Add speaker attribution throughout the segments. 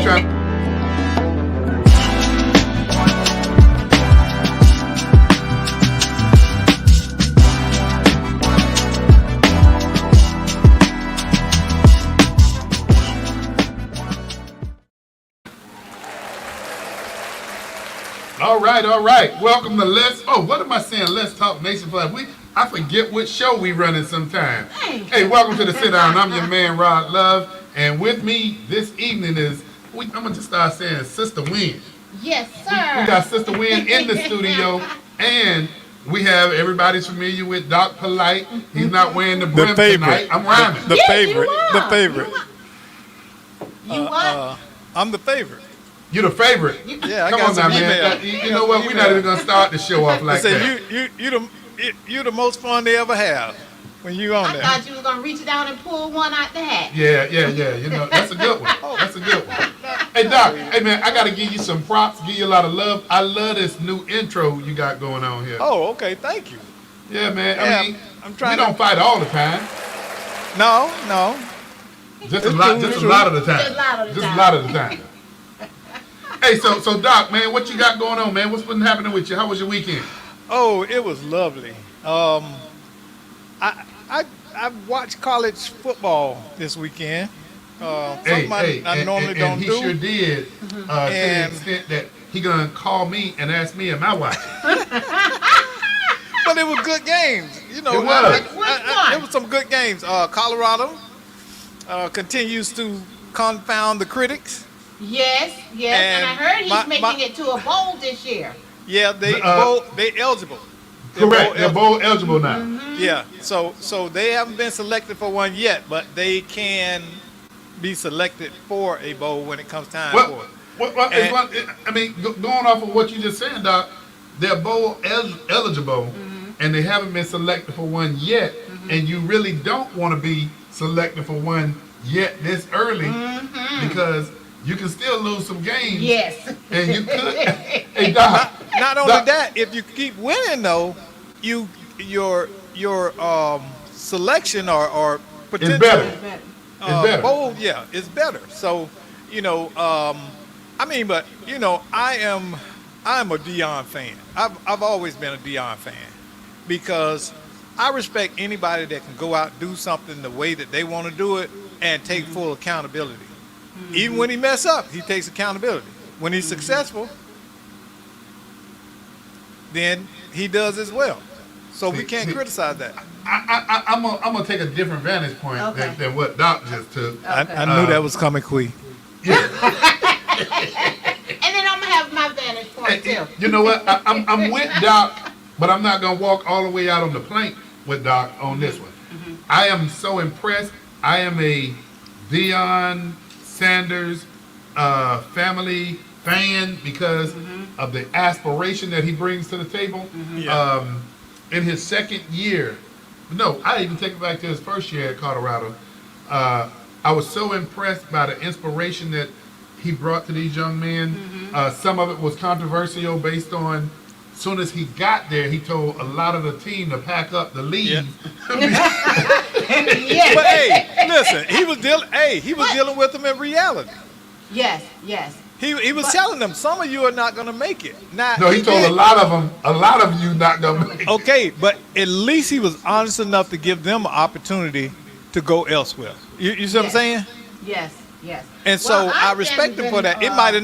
Speaker 1: You trying? All right. Welcome to what am I saying? Let's Talk Nation Plus. I forget which show we running sometime. Hey, welcome to the Sit Down. I'm your man, Rod Love. And with me this evening is, I'm going to just start saying Sister Wynn.
Speaker 2: Yes, sir.
Speaker 1: We got Sister Wynn in the studio. And we have everybody's familiar with Doc Polite. He's not wearing the brim tonight. I'm rhyming.
Speaker 3: The
Speaker 2: Yes,
Speaker 3: favorite.
Speaker 2: you are.
Speaker 3: The favorite.
Speaker 2: You what?
Speaker 3: I'm the favorite.
Speaker 1: You're the favorite.
Speaker 3: Yeah, I
Speaker 1: Come
Speaker 3: got
Speaker 1: on now,
Speaker 3: some
Speaker 1: man.
Speaker 3: email.
Speaker 1: You know what? We're not even going to start the show off like
Speaker 3: Say
Speaker 1: that.
Speaker 3: you the most fun they ever have when you on
Speaker 2: I
Speaker 3: there.
Speaker 2: thought you was gonna reach down and pull one out the hat.
Speaker 1: Yeah. You know, that's a good one. That's a good one. Hey, Doc. Hey, man, I got to give you some props, give you a lot of love. I love this new intro you got going on here.
Speaker 3: Oh, okay, thank you.
Speaker 1: Yeah, man.
Speaker 3: Yeah,
Speaker 1: I mean,
Speaker 3: I'm trying
Speaker 1: we don't fight all the time.
Speaker 3: No.
Speaker 1: Just a lot of the time.
Speaker 2: Just a lot of the
Speaker 1: Just a
Speaker 2: time.
Speaker 1: lot of the time. Hey, so Doc, man, what you got going on, man? What's been happening with you? How was your weekend?
Speaker 3: Oh, it was lovely. I watched college football this weekend. Something I normally don't
Speaker 1: he
Speaker 3: do.
Speaker 1: sure did. To the extent that he gonna call me and ask me, am I watching?
Speaker 3: But it was good games. You know,
Speaker 1: It was.
Speaker 3: It was some good games. Colorado continues to confound the critics.
Speaker 2: Yes, and I heard he's making it to a bowl this year.
Speaker 3: Yeah, they eligible.
Speaker 1: Correct. They're bowl eligible now.
Speaker 2: Mm-hmm.
Speaker 3: Yeah, so they haven't been selected for one yet, but they can be selected for a bowl when it comes time for it.
Speaker 1: Going off of what you just said, Doc, they're bowl eligible, and they haven't been selected for one yet, and you really don't want to be selected for one yet this early because you can still lose some games.
Speaker 2: Yes.
Speaker 1: And you could. Hey, Doc.
Speaker 3: Not only that, if you keep winning though, your selection or potential
Speaker 1: It's better. It's better.
Speaker 3: bowl, it's better. So, I am a Dion fan. I've always been a Dion fan because I respect anybody that can go out and do something the way that they want to do it and take full accountability. Even when he mess up, he takes accountability. When he's successful, then he does as well. So we can't criticize that.
Speaker 1: I'm gonna take a different vantage point than what Doc just took.
Speaker 2: Okay.
Speaker 3: I knew that was coming, Quee.
Speaker 2: And then I'm gonna have my vantage point too.
Speaker 1: You know what? I'm with Doc, but I'm not gonna walk all the way out on the plank with Doc on this one. I am so impressed. I am a Deion Sanders family fan because of the aspiration that he brings to the table. In his second year, no, I even take it back to his first year at Colorado. I was so impressed by the inspiration that he brought to these young men. Some of it was controversial based on, as soon as he got there, he told a lot of the team to pack up the leave.
Speaker 2: Yes.
Speaker 3: But hey, listen, he was dealing with them in reality.
Speaker 2: Yes.
Speaker 3: He was telling them, some of you are not going to make it. Now,
Speaker 1: No, he told a lot of you not gonna make it.
Speaker 3: okay, but at least he was honest enough to give them an opportunity to go elsewhere. You see what I'm saying?
Speaker 2: Yes.
Speaker 3: And so
Speaker 2: Well,
Speaker 3: I
Speaker 2: I've
Speaker 3: respect him for that. It might have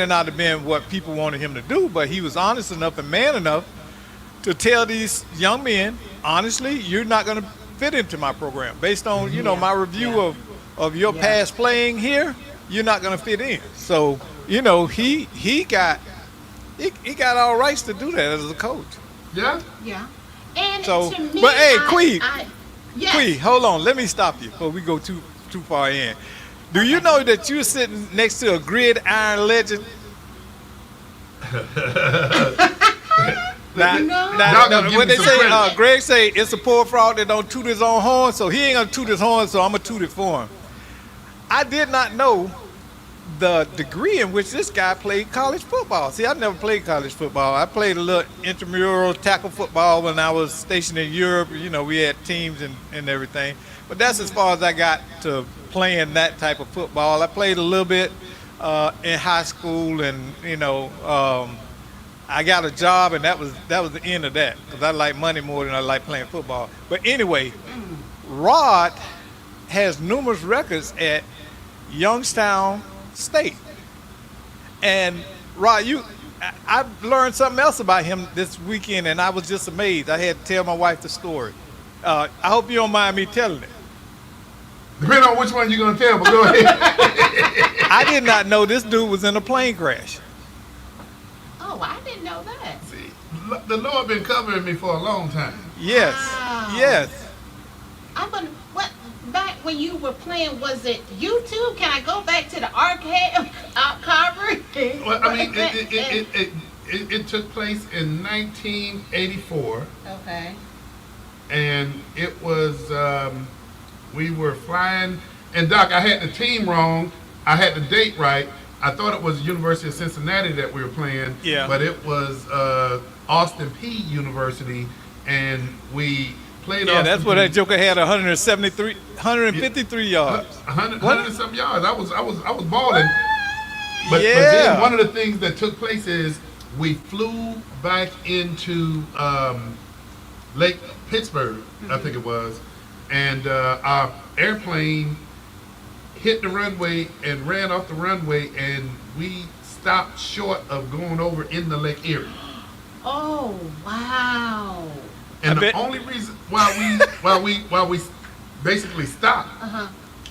Speaker 3: not have been what people wanted him to do, but he was honest enough and man enough to tell these young men, honestly, you're not going to fit into my program based on my review of your past playing here. You're not going to fit in. So he got all rights to do that as a coach.
Speaker 1: Yeah.
Speaker 2: And
Speaker 3: So,
Speaker 2: to me,
Speaker 3: but hey, Quee,
Speaker 2: yes.
Speaker 3: Quee, hold on. Let me stop you before we go too far in. Do you know that you're sitting next to a gridiron legend? Now, when they say, Greg say it's a poor frog that don't toot his own horn, so he ain't gonna toot his horn, so I'm gonna toot it for him. I did not know the degree in which this guy played college football. See, I never played college football. I played a little intramural tackle football when I was stationed in Europe. We had teams and everything. But that's as far as I got to playing that type of football. I played a little bit in high school, and I got a job, and that was the end of that because I like money more than I like playing football. But anyway, Rod has numerous records at Youngstown State, and Rod, I learned something else about him this weekend, and I was just amazed. I had to tell my wife the story. I hope you don't mind me telling it.
Speaker 1: Depending on which one you're going to tell, but go ahead.
Speaker 3: I did not know this dude was in a plane crash.
Speaker 2: Oh, I didn't know that.
Speaker 1: See, the Lord been covering me for a long time.
Speaker 3: Yes,
Speaker 2: Wow.
Speaker 3: yes.
Speaker 2: I'm gonna, what, back when you were playing, was it YouTube? Can I go back to the arcade cover?
Speaker 1: Well, I mean, it took place in 1984,
Speaker 2: Okay.
Speaker 1: and it was, we were flying, and Doc, I had the team wrong. I had the date right. I thought it was University of Cincinnati that we were playing,
Speaker 3: Yeah.
Speaker 1: but it was Austin P University, and we played.
Speaker 3: Yeah,
Speaker 1: Austin
Speaker 3: that's where
Speaker 1: P.
Speaker 3: that Joker had 153 yards.
Speaker 1: 100 and some yards. I was balling. But
Speaker 3: Yeah.
Speaker 1: then one of the things that took place is we flew back into Lake Pittsburgh, I think it was, and our airplane hit the runway and ran off the runway, and we stopped short of going over in the Lake Erie.
Speaker 2: Oh, wow.
Speaker 1: And
Speaker 3: I
Speaker 1: the
Speaker 3: bet-
Speaker 1: only reason why we basically stopped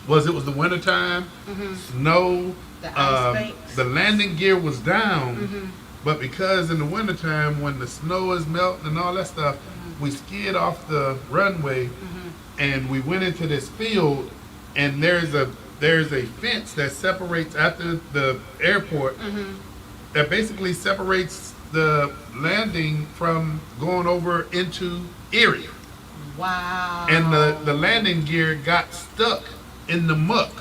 Speaker 1: was it was the wintertime, snow,
Speaker 2: The ice banks.
Speaker 1: the landing gear was down, but because in the wintertime when the snow is melting and all that stuff, we skid off the runway and we went into this field, and there's a fence that separates after the airport that basically separates the landing from going over into Erie.
Speaker 2: Wow.
Speaker 1: And the landing gear got stuck in the muck,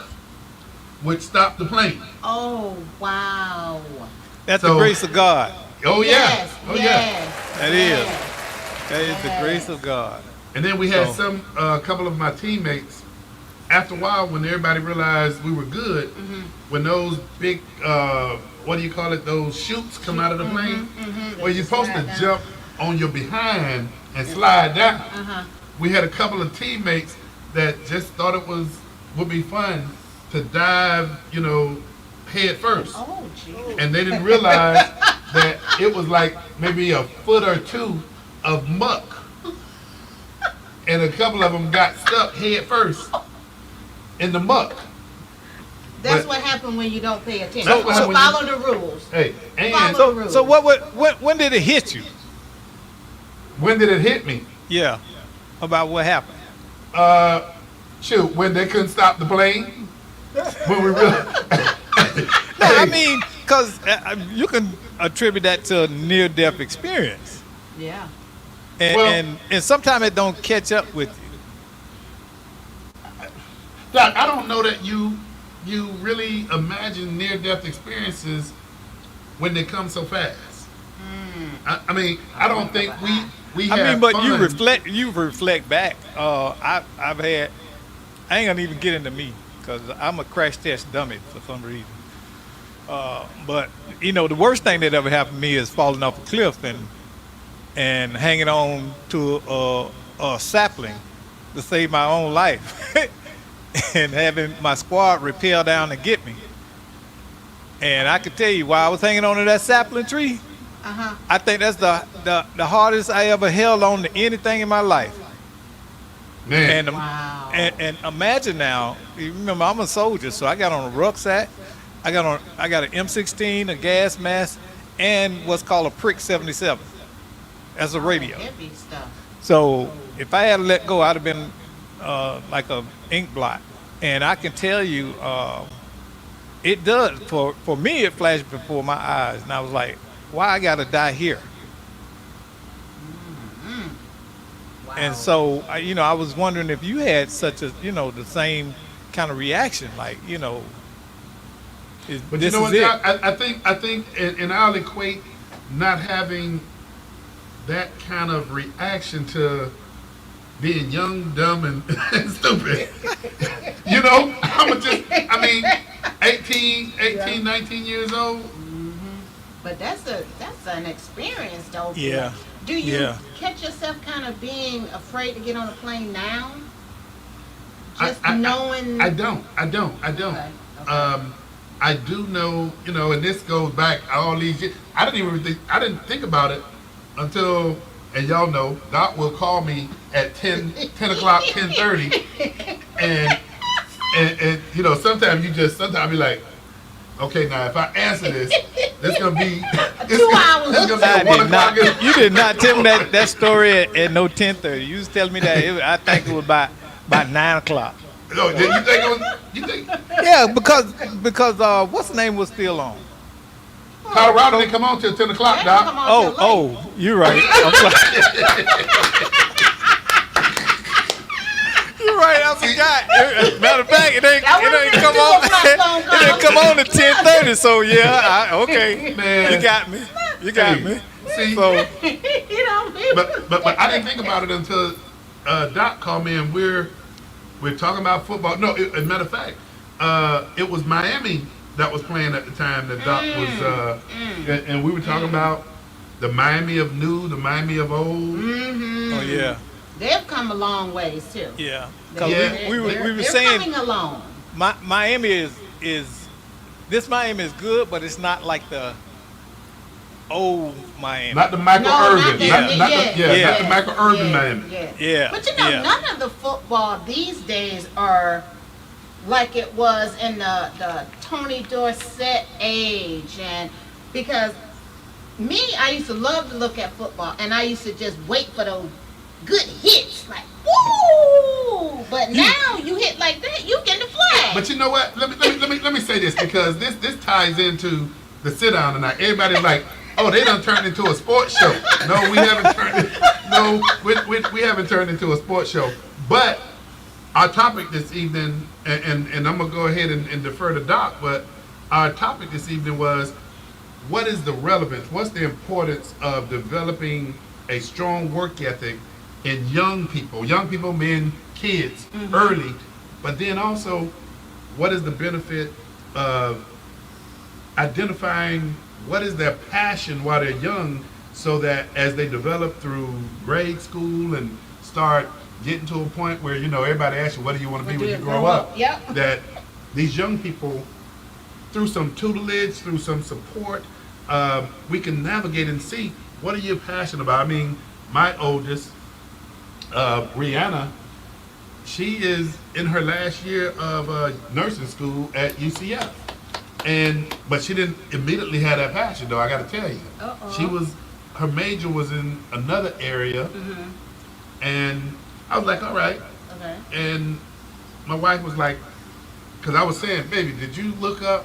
Speaker 1: which stopped the plane.
Speaker 2: Oh, wow.
Speaker 3: That's
Speaker 1: So-
Speaker 3: the grace of God.
Speaker 1: Oh yeah,
Speaker 2: Yes,
Speaker 1: oh yeah.
Speaker 2: yes,
Speaker 3: That is.
Speaker 2: yes.
Speaker 3: That is the
Speaker 2: Yes.
Speaker 3: grace of God.
Speaker 1: And then we had
Speaker 3: So-
Speaker 1: a couple of my teammates. After a while, when everybody realized we were good, when those big, what do you call it? Those chutes come out of the plane, where you're supposed to
Speaker 2: Slide down.
Speaker 1: jump on your behind and slide down.
Speaker 2: Uh-huh.
Speaker 1: We had a couple of teammates that just thought it would be fun to dive, head first.
Speaker 2: Oh, gee.
Speaker 1: And they didn't realize that it was like maybe a foot or two of muck. And a couple of them got stuck head first in the muck.
Speaker 2: That's
Speaker 1: But-
Speaker 2: what happened when you don't pay attention.
Speaker 1: That's what
Speaker 2: So
Speaker 1: happened when
Speaker 2: follow the rules.
Speaker 1: Hey, and
Speaker 2: Follow the rules.
Speaker 3: So when did it hit you?
Speaker 1: when did it hit me?
Speaker 3: Yeah. About what happened?
Speaker 1: Shoot, when they couldn't stop the plane. When we really.
Speaker 3: No, I mean, because you can attribute that to a near-death experience.
Speaker 2: Yeah.
Speaker 3: And,
Speaker 1: Well-
Speaker 3: and sometimes it don't catch up with you.
Speaker 1: Doc, I don't know that you really imagine near-death experiences when they come so fast. I mean, I don't think we have
Speaker 3: I mean, but
Speaker 1: fun.
Speaker 3: you reflect back. I ain't gonna even get into me because I'm a crash test dummy for some reason. But the worst thing that ever happened to me is falling off a cliff and hanging on to a sapling to save my own life, and having my squad rappel down and get me. And I can tell you, while I was hanging on to that sapling tree,
Speaker 2: Uh-huh.
Speaker 3: I think that's the hardest I ever held on to anything in my life.
Speaker 1: Man,
Speaker 3: And,
Speaker 2: Wow.
Speaker 3: and imagine now, you remember I'm a soldier, so I got on a rucksack, I got an M16, a gas mask, and what's called a Prick 77 as a radio.
Speaker 2: Heavy stuff.
Speaker 3: So if I had let go, I'd have been like a ink blot. And I can tell you, it does. For me, it flashed before my eyes, and I was like, why I gotta die here?
Speaker 2: Wow.
Speaker 3: And so, I was wondering if you had such a, the same kind of reaction, like,
Speaker 1: but
Speaker 3: this
Speaker 1: you know
Speaker 3: is
Speaker 1: what?
Speaker 3: it.
Speaker 1: Doc? I think, and I'll equate not having that kind of reaction to being young, dumb, and, and stupid. You know, I mean, 18, 19 years old.
Speaker 2: But that's an experience, though.
Speaker 3: Yeah.
Speaker 2: Do you
Speaker 3: Yeah.
Speaker 2: catch yourself kind of being afraid to get on a plane now? Just
Speaker 1: I
Speaker 2: knowing.
Speaker 1: I don't.
Speaker 2: Okay.
Speaker 1: I do know, and this goes back all these years. I didn't think about it until, and y'all know, Doc will call me at 10 o'clock, 10:30, and sometimes sometimes be like, okay, now if I answer this gonna be
Speaker 2: 2 hours.
Speaker 1: It's gonna be
Speaker 3: I
Speaker 1: at 1
Speaker 3: did
Speaker 1: o'clock.
Speaker 3: not, you did not tell me that story at no 10:30. You was telling me that I think it was about 9 o'clock.
Speaker 1: No, did you think it was? You think
Speaker 3: Yeah, because what's the name was still on?
Speaker 1: Colorado didn't come on till 10 o'clock,
Speaker 2: They don't come
Speaker 1: Doc?
Speaker 2: on till late.
Speaker 3: Oh, you're right. I'm sorry. You're right. I forgot. Matter of fact, it ain't
Speaker 2: That would've
Speaker 3: come
Speaker 2: been
Speaker 3: on.
Speaker 2: 2 o'clock phone
Speaker 3: It didn't come on at 10:30. So yeah, okay.
Speaker 1: Man.
Speaker 3: You got me. You got
Speaker 1: Hey,
Speaker 3: me.
Speaker 1: see,
Speaker 3: So
Speaker 2: You know.
Speaker 1: but I didn't think about it until Doc called me, and we're talking about football. No, as a matter of fact, it was Miami that was playing at the time that Doc was, and we were talking about the Miami of new, the Miami of old.
Speaker 3: oh yeah,
Speaker 2: They've come a long ways too.
Speaker 3: yeah. Because
Speaker 1: Yeah.
Speaker 3: we were
Speaker 2: They're
Speaker 3: saying
Speaker 2: coming along.
Speaker 3: Miami is this Miami is good, but it's not like the old Miami.
Speaker 1: Not the Michael
Speaker 2: No, not
Speaker 1: Irvin,
Speaker 2: the-
Speaker 1: not the
Speaker 3: yeah.
Speaker 1: Michael Irvin Miami.
Speaker 3: Yeah,
Speaker 2: But you know,
Speaker 3: yeah.
Speaker 2: none of the football these days are like it was in the Tony Dorsett age, and because I used to love to look at football, and I used to just wait for those good hits, like woo. But now you hit like that, you get the flag.
Speaker 1: But you know what? Let me say this, because this ties into the sit down tonight. Everybody's like, oh, they done turned into a sports show. No, we haven't turned it. No, we haven't turned into a sports show. But our topic this evening, and I'm gonna go ahead and defer to Doc, but our topic this evening was, what is the relevance? What's the importance of developing a strong work ethic in young people mean kids, early, but then also, what is the benefit of identifying what is their passion while they're young, so that as they develop through grade school and start getting to a point where, everybody asks you, what do you want to be when you grow up?
Speaker 2: Yep.
Speaker 1: That these young people, through some tutelage, through some support, we can navigate and see, what are you passionate about? I mean, my oldest, Rihanna, she is in her last year of nursing school at UCF. But she didn't immediately have that passion, though, I got to tell you. Her major was in another area, and I was like, all right.
Speaker 2: Okay.
Speaker 1: And my wife was like, because I was saying, baby, did you look up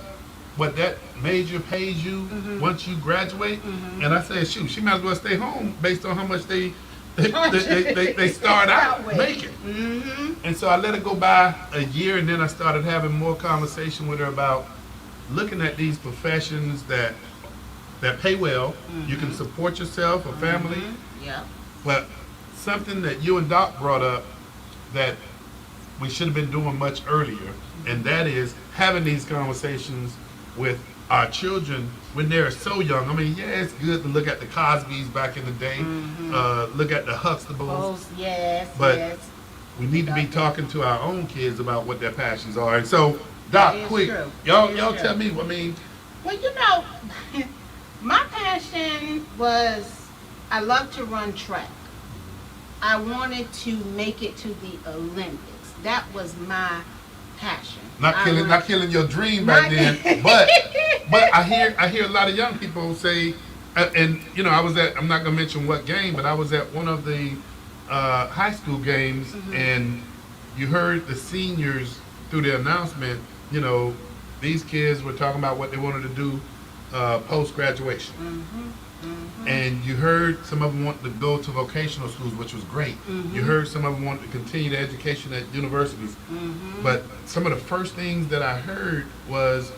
Speaker 1: what that major pays you once you graduate? And I said, shoot, she might as well stay home based on how much they start out making. And so I let it go by a year, and then I started having more conversation with her about looking at these professions that pay well. You can support yourself, a family,
Speaker 2: Yeah.
Speaker 1: but something that you and Doc brought up that we should have been doing much earlier, and that is having these conversations with our children when they're so young. I mean, yeah, it's good to look at the Cosbys back in the day, look at the Huxtables,
Speaker 2: Yes.
Speaker 1: but
Speaker 2: yes.
Speaker 1: we need to be talking to our own kids about what their passions are. And so, Doc,
Speaker 2: That is
Speaker 1: quick,
Speaker 2: true.
Speaker 1: y'all
Speaker 2: That is
Speaker 1: tell
Speaker 2: true.
Speaker 1: me. I mean,
Speaker 2: Well, my passion was, I love to run track. I wanted to make it to the Olympics. That was my passion.
Speaker 1: not killing your dream back then, but I hear a lot of young people say, and I was at, I'm not gonna mention what game, but I was at one of the high school games, and you heard the seniors through the announcement. These kids were talking about what they wanted to do post graduation. And you heard some of them want to go to vocational schools, which was great. You heard some of them want to continue their education at universities. But some of the first things that I heard was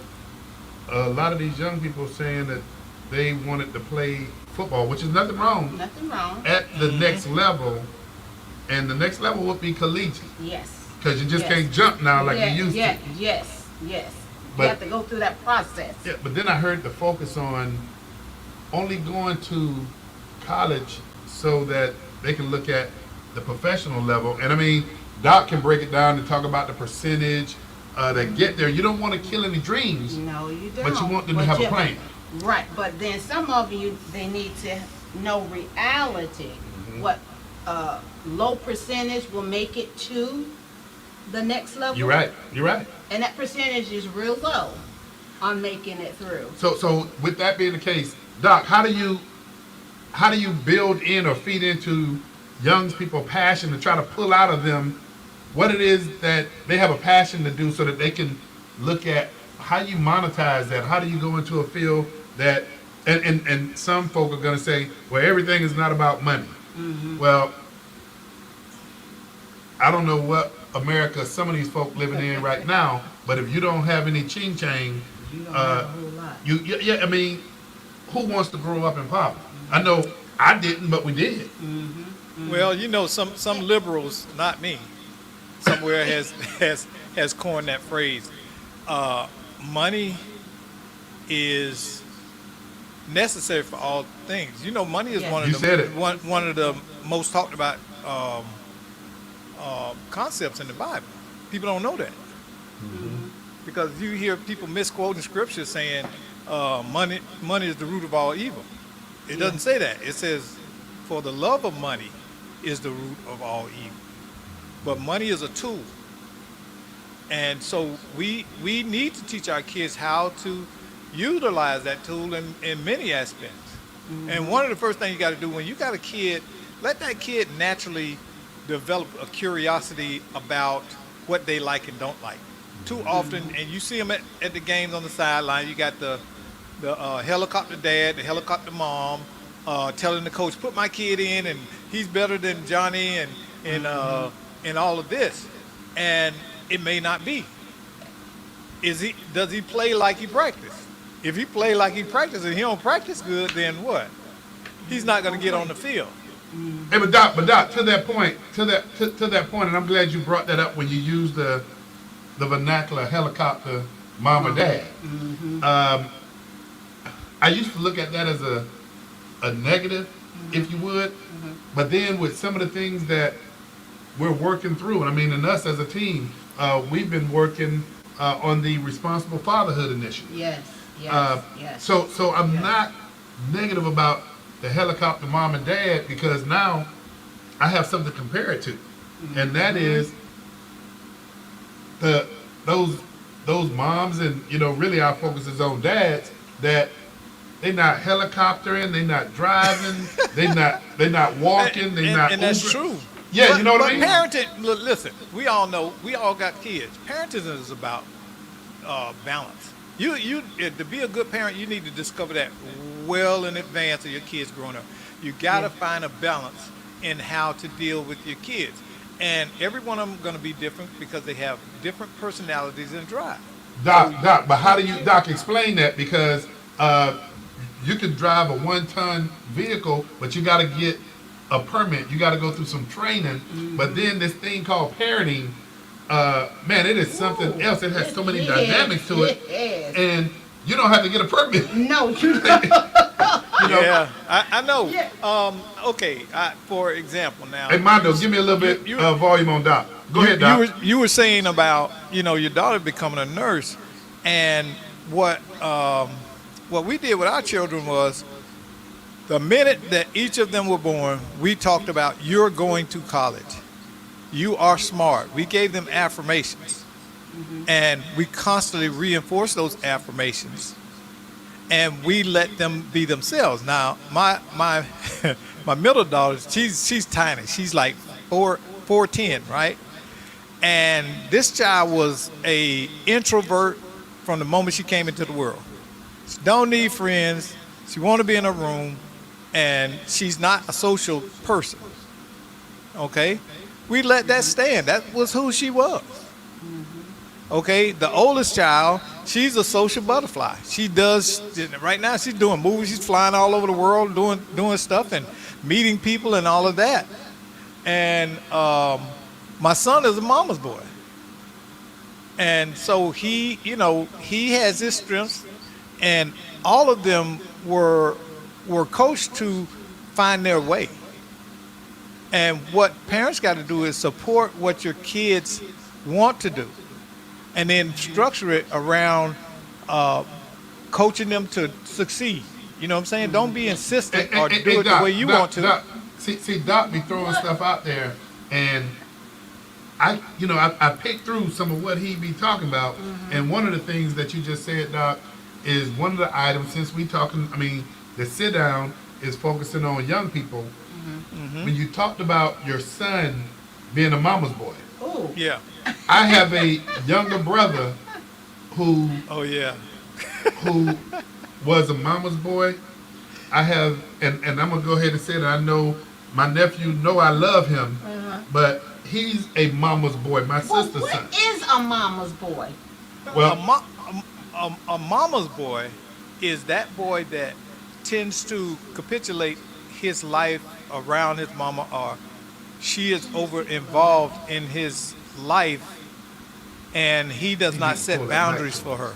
Speaker 1: a lot of these young people saying that they wanted to play football, which is nothing wrong,
Speaker 2: Nothing wrong.
Speaker 1: at the next level. and the next level would be collegiate,
Speaker 2: Yes.
Speaker 1: because you just
Speaker 2: Yes.
Speaker 1: can't jump now like
Speaker 2: Yeah,
Speaker 1: you used
Speaker 2: yeah,
Speaker 1: to.
Speaker 2: Yes, yes.
Speaker 1: But-
Speaker 2: You have to go through that process.
Speaker 1: Yeah, but then I heard the focus on only going to college so that they can look at the professional level. And I mean, Doc can break it down and talk about the percentage that get there. You don't want to kill any dreams,
Speaker 2: No, you don't.
Speaker 1: but you want them to
Speaker 2: But
Speaker 1: have a
Speaker 2: you-
Speaker 1: plan.
Speaker 2: Right, but then some of you, they need to know reality.
Speaker 1: Mm-hmm.
Speaker 2: What low percentage will make it to the next level.
Speaker 1: You're right. You're right.
Speaker 2: And that percentage is real low on making it through.
Speaker 1: So with that being the case, Doc, how do you build in or feed into young people's passion to try to pull out of them what it is that they have a passion to do, so that they can look at how you monetize that? How do you go into a field that, and some folk are going to say, well, everything is not about money.
Speaker 2: Mm-hmm.
Speaker 1: Well, I don't know what America some of these folk living in right now, but if you don't have any ching chang,
Speaker 2: You don't have a whole lot.
Speaker 1: yeah, I mean, who wants to grow up in poverty? I know I didn't, but we did.
Speaker 3: Well, you know, some liberals, not me, somewhere has coined that phrase. Money is necessary for all things. You know, money is
Speaker 2: Yes.
Speaker 3: one of
Speaker 1: You said it.
Speaker 3: one of the most talked about concepts in the Bible. People don't know that because you hear people misquoting scripture saying money is the root of all evil. It doesn't say that. It says, for the love of money is the root of all evil. But money is a tool. And so we need to teach our kids how to utilize that tool in many aspects. And one of the first things you got to do when you got a kid, let that kid naturally develop a curiosity about what they like and don't like. Too often, and you see them at the games on the sideline, you got the helicopter dad, the helicopter mom, telling the coach, put my kid in, and he's better than Johnny, and all of this. And it may not be. Does he play like he practiced? If he play like he practiced and he don't practice good, then what? He's not going to get on the field.
Speaker 1: Hey, but Doc, to that point, and I'm glad you brought that up when you used the vernacular helicopter mom or dad. I used to look at that as a negative, if you would, but then with some of the things that we're working through, and I mean, and us as a team, we've been working on the Responsible Fatherhood Initiative.
Speaker 2: Yes, yes.
Speaker 1: So I'm not negative about the helicopter mom and dad, because now I have something to compare it to, and that is those moms, and really our focus is on dads, that they're not helicoptering, they're not driving, they're not walking, they're not
Speaker 3: and that's
Speaker 1: Ubering.
Speaker 3: true.
Speaker 1: Yeah, you know what I mean?
Speaker 3: But parenting, listen, we all know, we all got kids. Parenting is about balance. You to be a good parent, you need to discover that well in advance of your kids growing up. You got to find a balance in how to deal with your kids. And every one of them going to be different because they have different personalities and drive.
Speaker 1: Doc, but how do you, Doc, explain that? Because you can drive a 1-ton vehicle, but you got to get a permit. You got to go through some training. But then this thing called parenting, man, it is something else. It has so many dynamics to it.
Speaker 2: Yes.
Speaker 1: And you don't have to get a permit.
Speaker 2: No, you don't.
Speaker 3: Yeah, I know.
Speaker 2: Yeah.
Speaker 3: Okay, for example now.
Speaker 1: Hey, Mondo, give me a little bit of volume on Doc. Go ahead, Doc.
Speaker 3: You were saying about, your daughter becoming a nurse, and what we did with our children was, the minute that each of them were born, we talked about, you're going to college. You are smart. We gave them affirmations. And we constantly reinforce those affirmations. And we let them be themselves. Now, my my middle daughter, she's tiny. She's like 4'10", right? And this child was a introvert from the moment she came into the world. She don't need friends. She want to be in a room, and she's not a social person. Okay? We let that stand. That was who she was. Okay? The oldest child, she's a social butterfly. She does, right now she's doing movies. She's flying all over the world doing stuff and meeting people and all of that. And my son is a mama's boy. And so he, he has his strengths, and all of them were coached to find their way. And what parents got to do is support what your kids want to do, and then structure it around coaching them to succeed. You know what I'm saying? Don't be insistent or do it
Speaker 1: Doc,
Speaker 3: the way you
Speaker 1: Doc,
Speaker 3: want to.
Speaker 1: Doc, see, Doc be throwing stuff out there, and I picked through some of what he be talking about, and one of the things that you just said, Doc, is one of the items, since we talking, the sit down is focusing on young people. When you talked about your son being a mama's boy.
Speaker 2: Ooh.
Speaker 3: Yeah.
Speaker 1: I have a younger brother who
Speaker 3: Oh yeah.
Speaker 1: who was a mama's boy. I have, and I'm gonna go ahead and say that I know my nephew know I love him, but he's a mama's boy, my
Speaker 2: Well,
Speaker 1: sister's
Speaker 2: what
Speaker 1: son.
Speaker 2: is a mama's boy?
Speaker 1: Well,
Speaker 3: A mama's boy is that boy that tends to capitulate his life around his mama, or she is over involved in his life, and he does not set boundaries for her.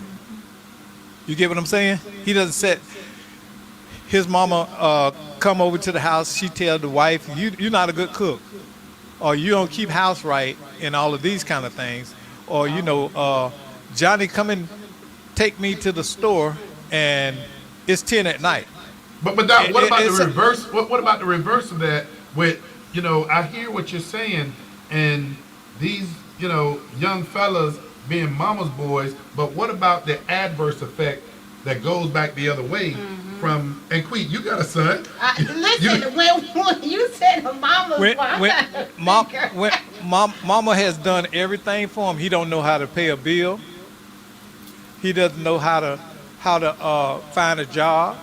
Speaker 3: You get what I'm saying? He doesn't set his mama come over to the house. She tell the wife, you're not a good cook, or you don't keep house right, and all of these kind of things. Or Johnny, come and take me to the store, and it's 10 at night.
Speaker 1: but Doc, what about
Speaker 3: it's
Speaker 1: the reverse? What about the reverse of that? With I hear what you're saying, and these young fellas being mama's boys. But what about the adverse effect that goes back the other way from? And Queen, you got a son.
Speaker 2: Listen, when you said a mama's boy,
Speaker 3: When mama has done everything for him, he don't know how to pay a bill. He doesn't know how to find a job.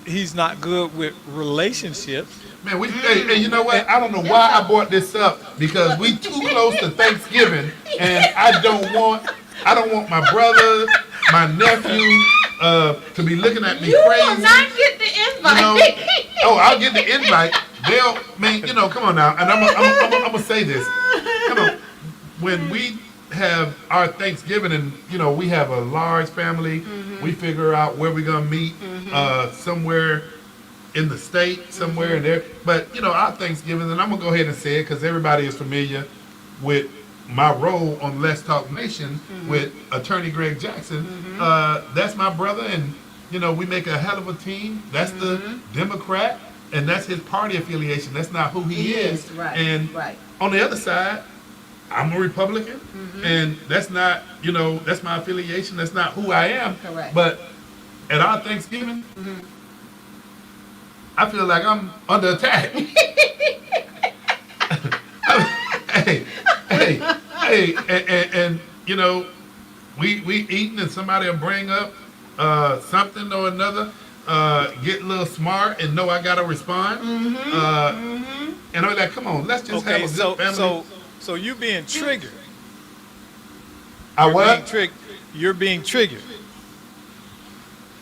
Speaker 3: He's not good with relationships.
Speaker 1: Man, hey, you know what? I don't know why I brought this up, because we too close to Thanksgiving, and I don't want my brother, my nephew, to be looking at me
Speaker 2: you
Speaker 1: crazy.
Speaker 2: will not get the invite.
Speaker 1: I'll get the invite. Come on now, and I'm gonna say this. Come on, when we have our Thanksgiving, and we have a large family, we figure out where we're gonna meet, somewhere in the state, somewhere in there. But our Thanksgiving, and I'm gonna go ahead and say it because everybody is familiar with my role on Let's Talk Nation with Attorney Greg Jackson. That's my brother, and we make a hell of a team. That's the Democrat, and that's his party affiliation. That's not who he is.
Speaker 2: Right.
Speaker 1: And on the other side, I'm a Republican, and that's not, that's my affiliation. That's not who I am.
Speaker 2: Correct.
Speaker 1: But at our Thanksgiving, I feel like I'm under attack. hey, and we eating, and somebody will bring up something or another, get a little smart, and know I gotta respond. And I'm like, come on, let's just have a good family.
Speaker 3: So you being triggered.
Speaker 1: I what?
Speaker 3: You're being triggered.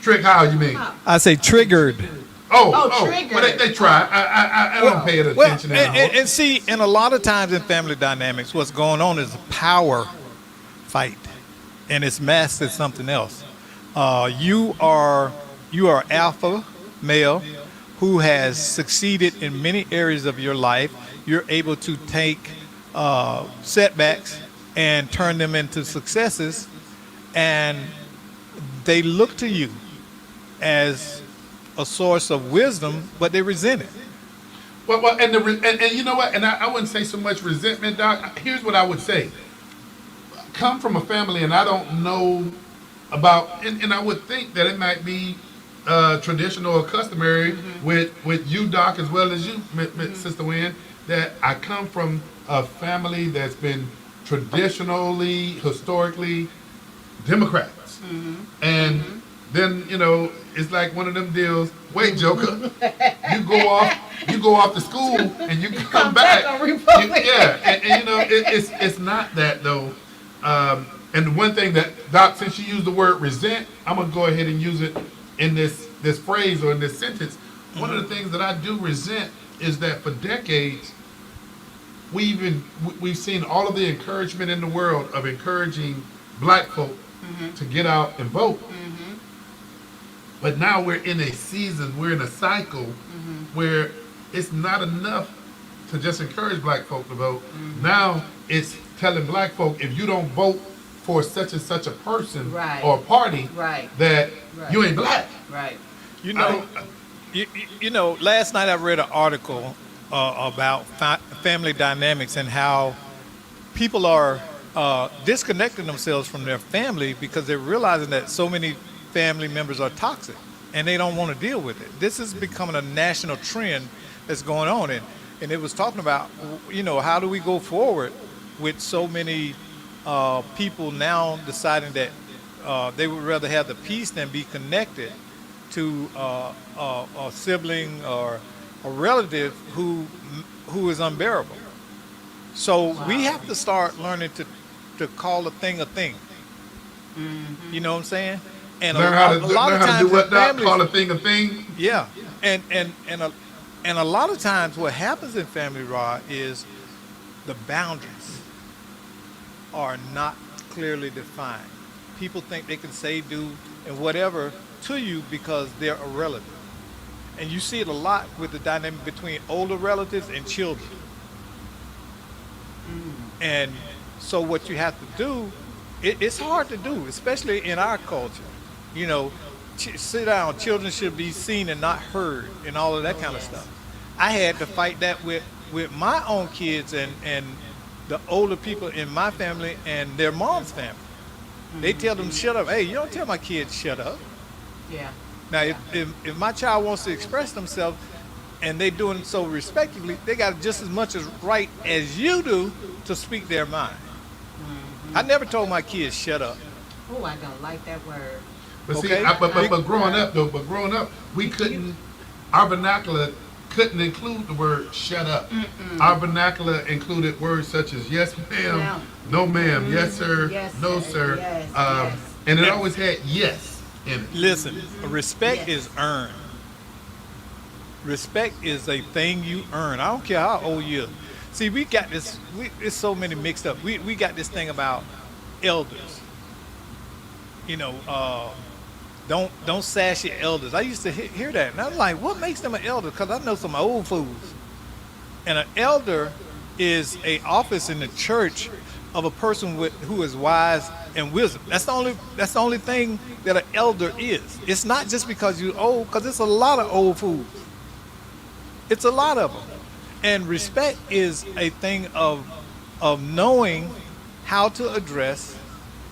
Speaker 1: Trick how, you mean?
Speaker 3: I say triggered.
Speaker 2: Triggered.
Speaker 1: Well, they try. I don't pay it attention anymore.
Speaker 3: And see, and a lot of times in family dynamics, what's going on is a power fight, and it's masked as something else. You are alpha male who has succeeded in many areas of your life. You're able to take setbacks and turn them into successes, and they look to you as a source of wisdom, but they resent it.
Speaker 1: Well, and you know what? And I wouldn't say so much resentment, Doc. Here's what I would say. Come from a family, and I don't know about, and I would think that it might be traditional or customary with you, Doc, as well as you, Sister Wynn, that I come from a family that's been traditionally, historically Democrats. And then, it's like one of them deals. Wait, Joker, you go off to school and you come back. And it's not that though. And one thing that, Doc, since you used the word resent, I'm gonna go ahead and use it in this phrase or in this sentence. One of the things that I do resent is that for decades, we've seen all of the encouragement in the world of encouraging black folk to get out and vote. But now we're in a season, we're in a cycle where it's not enough to just encourage black folk to vote. Now it's telling black folk, if you don't vote for such and such a person
Speaker 2: Right.
Speaker 1: or party,
Speaker 2: Right.
Speaker 1: that
Speaker 2: Right.
Speaker 1: you ain't black.
Speaker 2: Right.
Speaker 3: You know, you know. Last night I read an article about family dynamics and how people are disconnecting themselves from their family because they're realizing that so many family members are toxic and they don't want to deal with it. This is becoming a national trend that's going on, and it was talking about, you know, how do we go forward with so many people now deciding that they would rather have the peace than be connected to a sibling or a relative who is unbearable. So we have to start learning to call a thing a thing. You know what I'm saying? And
Speaker 1: Learn how to
Speaker 3: a lot of times
Speaker 1: do what,
Speaker 3: in
Speaker 1: Doc?
Speaker 3: families,
Speaker 1: Call a thing a thing.
Speaker 3: yeah, and a lot of times what happens in family, Rod, is the boundaries are not clearly defined. People think they can say, do, and whatever to you because they're a relative. And you see it a lot with the dynamic between older relatives and children. And so what you have to do, it's hard to do, especially in our culture. You know, sit down, children should be seen and not heard and all of that kind of stuff. I had to fight that with my own kids and the older people in my family and their mom's family. They tell them shut up. Hey, you don't tell my kids shut up.
Speaker 2: Yeah.
Speaker 3: Now, if my child wants to express themselves and they doing so respectfully, they got just as much as right as you do to speak their mind. I never told my kids shut up.
Speaker 2: Oh, I don't like that word.
Speaker 1: But see,
Speaker 3: Okay.
Speaker 1: but growing up, we couldn't, our vernacular couldn't include the word shut up. Our vernacular included words such as yes ma'am,
Speaker 2: Yeah.
Speaker 1: no ma'am, yes sir,
Speaker 2: Yes,
Speaker 1: no
Speaker 2: sir,
Speaker 1: sir.
Speaker 2: yes, yes.
Speaker 1: And it always had yes in it.
Speaker 3: Listen, respect
Speaker 2: Yes.
Speaker 3: is earned. Respect is a thing you earn. I don't care how old you are. See, we got this, it's so many mixed up. We got this thing about elders. You know, don't sass your elders. I used to hear that, and I was like, what makes them an elder? Because I know some old fools. And an elder is a office in the church of a person who is wise and wisdom. That's the only thing that an elder is. It's not just because you're old, because it's a lot of old fools. It's a lot of them. And respect is a thing of knowing how to address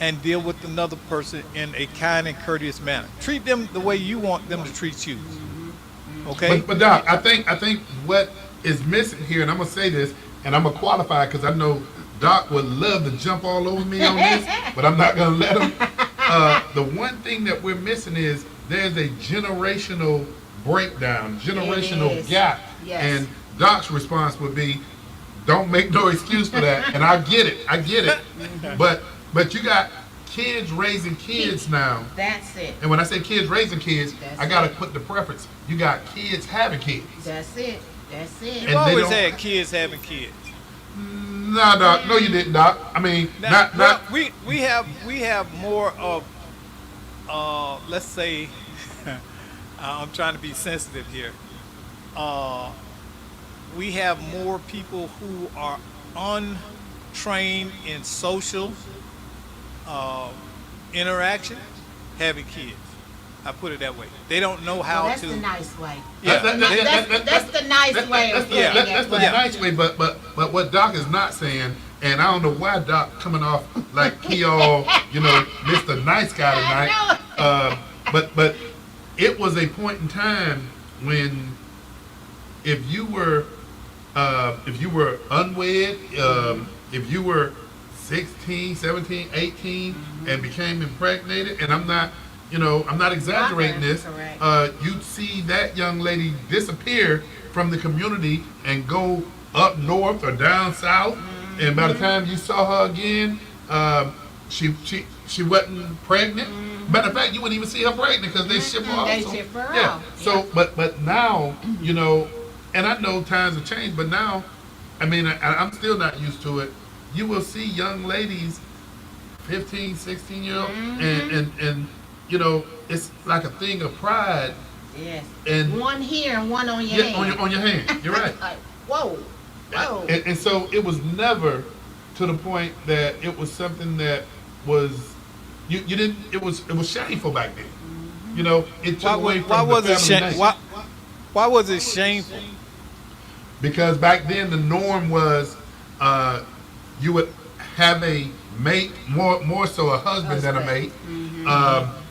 Speaker 3: and deal with another person in a kind and courteous manner. Treat them the way you want them to treat you. Okay?
Speaker 1: But Doc, I think what is missing here, and I'm gonna say this, and I'm gonna qualify because I know Doc would love to jump all over me on this, but I'm not gonna let him. The one thing that we're missing is there's a generational breakdown, generational
Speaker 2: Yes.
Speaker 1: gap,
Speaker 2: Yes.
Speaker 1: and Doc's response would be, "Don't make no excuse for that." And I get it, but you got kids raising kids now.
Speaker 2: That's it.
Speaker 1: And when I say kids raising kids,
Speaker 2: That's
Speaker 1: I gotta
Speaker 2: it.
Speaker 1: put the preference. You got kids having kids.
Speaker 2: That's it. That's it.
Speaker 3: You've
Speaker 1: And they
Speaker 3: always
Speaker 1: don't-
Speaker 3: had kids having kids.
Speaker 1: Nah, Doc. No, you didn't, Doc. I mean,
Speaker 3: Now,
Speaker 1: not.
Speaker 3: we have more of let's say I'm trying to be sensitive here. We have more people who are untrained in social interaction having kids. I put it that way. They don't know how
Speaker 2: Well, that's
Speaker 3: to.
Speaker 2: the nice way.
Speaker 3: Yeah.
Speaker 2: That's the nice way of putting
Speaker 1: That's
Speaker 2: it.
Speaker 1: the
Speaker 2: but-
Speaker 1: nice way, but what Doc is not saying, and I don't know why Doc coming off like he all, Mr. Nice Guy tonight. But it was a point in time when if you were unwed, if you were 16, 17, 18 and became impregnated, and I'm not exaggerating this,
Speaker 2: Correct.
Speaker 1: you'd see that young lady disappear from the community and go up north or down south, and by the time you saw her again, she wasn't pregnant. Matter of fact, you wouldn't even see her pregnant because they ship her off.
Speaker 2: They
Speaker 1: So,
Speaker 2: ship her
Speaker 1: yeah.
Speaker 2: out.
Speaker 1: So, but now, And I know times have changed, but now, I mean, I'm still not used to it. You will see young ladies, 15, 16-year-old, and you know, it's like a thing of pride.
Speaker 2: Yes.
Speaker 1: And
Speaker 2: one here and one on your hand.
Speaker 1: on your hand. You're right.
Speaker 2: Like, whoa. Whoa.
Speaker 1: And so it was never to the point that it was something that was you didn't. It was shameful back then. You know, it took away from the family name.
Speaker 3: Why was it shameful?
Speaker 1: Because back then the norm was you would have a mate, more so a husband than a mate.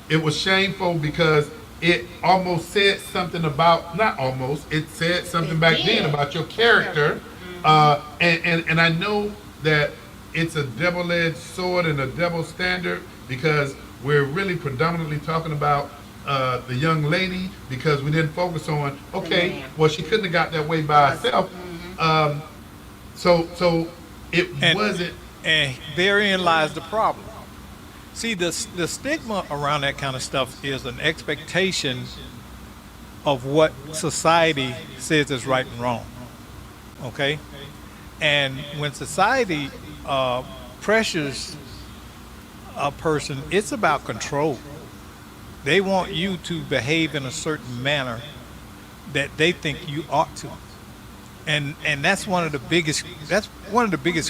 Speaker 1: It was shameful because it almost said something about, not almost, it said something back then about your character. And I know that it's a double-edged sword and a double standard because we're really predominantly talking about the young lady because we didn't focus on, okay, well, she couldn't have got that way by herself. So it wasn't.
Speaker 3: And therein lies the problem. See, the stigma around that kind of stuff is an expectation of what society says is right and wrong. Okay? And when society pressures a person, it's about control. They want you to behave in a certain manner that they think you ought to. And that's one of the biggest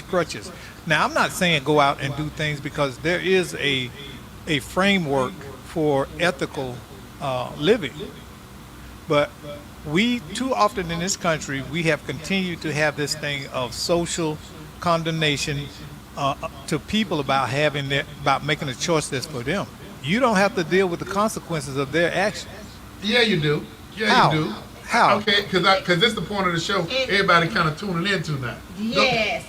Speaker 3: crutches. Now, I'm not saying go out and do things because there is a framework for ethical living. But we, too often in this country, we have continued to have this thing of social condemnation to people about making a choice that's for them. You don't have to deal with the consequences of their actions.
Speaker 1: Yeah, you do. Yeah,
Speaker 3: How?
Speaker 1: you do.
Speaker 3: How?
Speaker 1: Okay, because this is the point of the show. Everybody kind of tuning into now.
Speaker 2: Yes.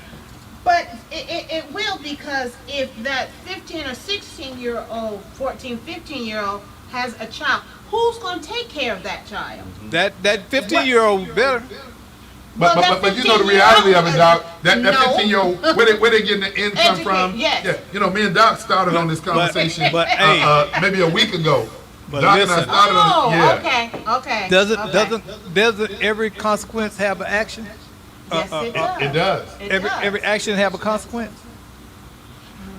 Speaker 2: But it will, because if that 15 or 16-year-old, 14, 15-year-old has a child, who's going to take care of that child?
Speaker 3: That 15-year-old better.
Speaker 1: But you know the reality of it, Doc. That
Speaker 2: No.
Speaker 1: 15-year-old, where they getting the income from?
Speaker 2: Yes.
Speaker 1: Yeah, you know, me and Doc started on this conversation
Speaker 3: but hey,
Speaker 1: maybe a week ago.
Speaker 3: But
Speaker 1: Doc
Speaker 3: listen.
Speaker 1: and I started on it. Yeah.
Speaker 2: Okay.
Speaker 3: Doesn't every consequence have an action?
Speaker 2: Yes, it does.
Speaker 1: It does.
Speaker 3: Every action have a consequence.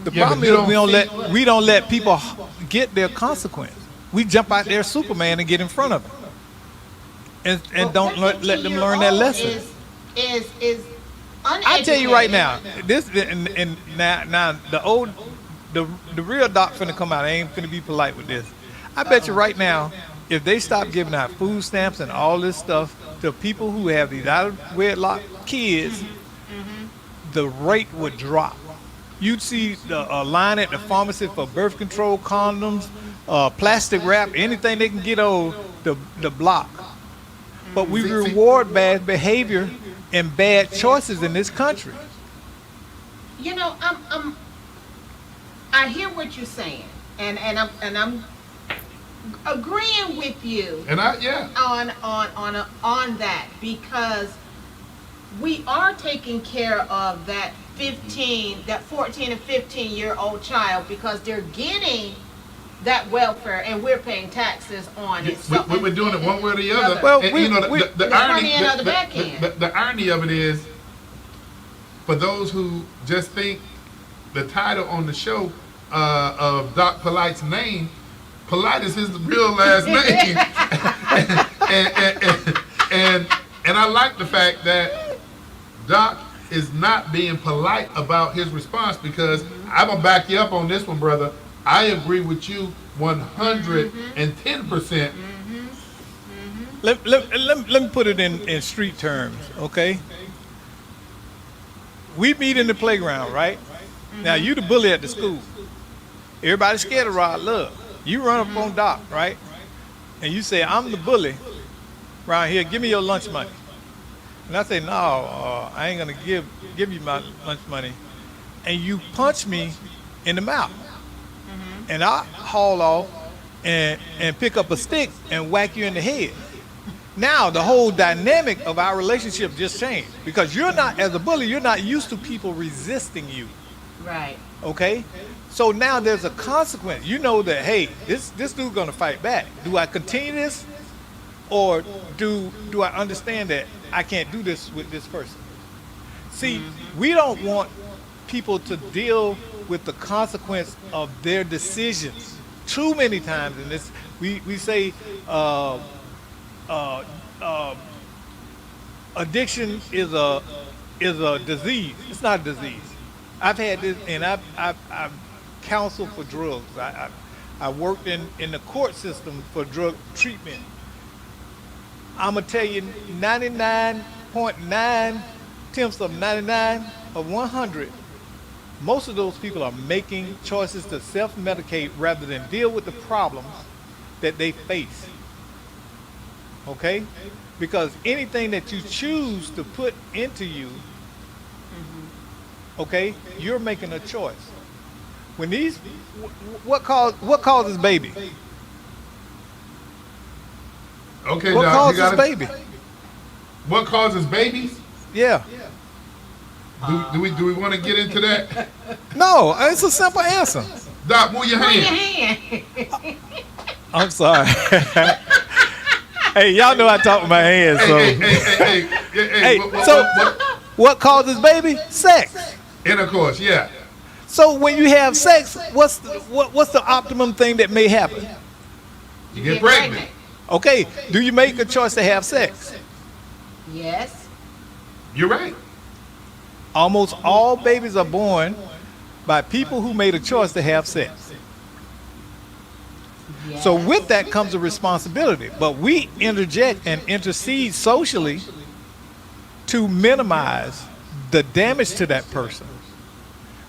Speaker 3: The
Speaker 1: Yeah,
Speaker 3: problem
Speaker 1: but you
Speaker 3: is we don't let people get their consequence. We jump out there Superman and get in front of them, and don't let them learn that lesson.
Speaker 2: Is
Speaker 3: I tell you right now, now the real Doc finna come out. I ain't finna be polite with this. I bet you right now, if they stop giving out food stamps and all this stuff to people who have these out of wedlock kids, the rate would drop. You'd see a line at the pharmacy for birth control condoms, plastic wrap, anything they can get on the block. But we reward bad behavior and bad choices in this country.
Speaker 2: You know, I hear what you're saying, and I'm agreeing with you
Speaker 1: And on
Speaker 2: that, because we are taking care of that 14 and 15-year-old child because they're getting that welfare and we're paying taxes on it. So,
Speaker 1: we're doing it one way or the other.
Speaker 3: Well,
Speaker 1: and, you know, the irony,
Speaker 2: on the back end.
Speaker 1: the irony of it is, for those who just think the title on the show of Doc Polite's name, Polite is his real last name. and I like the fact that Doc is not being polite about his response, because I'm going to back you up on this one, brother. I agree with you 110%.
Speaker 3: Let me put it in street terms, okay? We meet in the playground, right? Now, you the bully at the school. Everybody's scared of Rod Love. You run up on Doc, right? And you say, I'm the bully around here. Give me your lunch money. And I say, no, I ain't going to give you my lunch money. And you punch me in the mouth. And I haul off and pick up a stick and whack you in the head. Now, the whole dynamic of our relationship just changed, because you're not, as a bully, you're not used to people resisting you.
Speaker 2: Right.
Speaker 3: Okay? So now there's a consequence. You know that, hey, this dude's gonna fight back. Do I continue this, or do I understand that I can't do this with this person? See, we don't want people to deal with the consequence of their decisions. Too many times in this, we say uh, uh, addiction is a disease. It's not a disease. I've had this, and I've counseled for drugs. I worked in the court system for drug treatment. I'm gonna tell you, 99.9 tenths of 99 of 100. Most of those people are making choices to self-medicate rather than deal with the problems that they face. Okay? Because anything that you choose to put into you, okay, you're making a choice. When these, what causes baby?
Speaker 1: Okay,
Speaker 3: What
Speaker 1: Doc,
Speaker 3: causes
Speaker 1: you gotta,
Speaker 3: baby?
Speaker 1: What causes babies?
Speaker 3: Yeah.
Speaker 1: Do we want to get into that?
Speaker 3: No, it's a simple answer.
Speaker 1: Doc, move your
Speaker 2: Put your
Speaker 1: hand.
Speaker 2: hand.
Speaker 3: I'm sorry. Hey, y'all know I talk with my hands, so.
Speaker 1: Hey,
Speaker 3: What causes baby? Sex.
Speaker 1: intercourse, yeah.
Speaker 3: So when you have sex, what's the optimum thing that may happen?
Speaker 1: You get pregnant.
Speaker 3: Okay, do you make a choice to have sex?
Speaker 2: Yes.
Speaker 1: You're right.
Speaker 3: Almost all babies are born by people who made a choice to have sex.
Speaker 2: Yes.
Speaker 3: So with that comes a responsibility, but we interject and intercede socially to minimize the damage to that person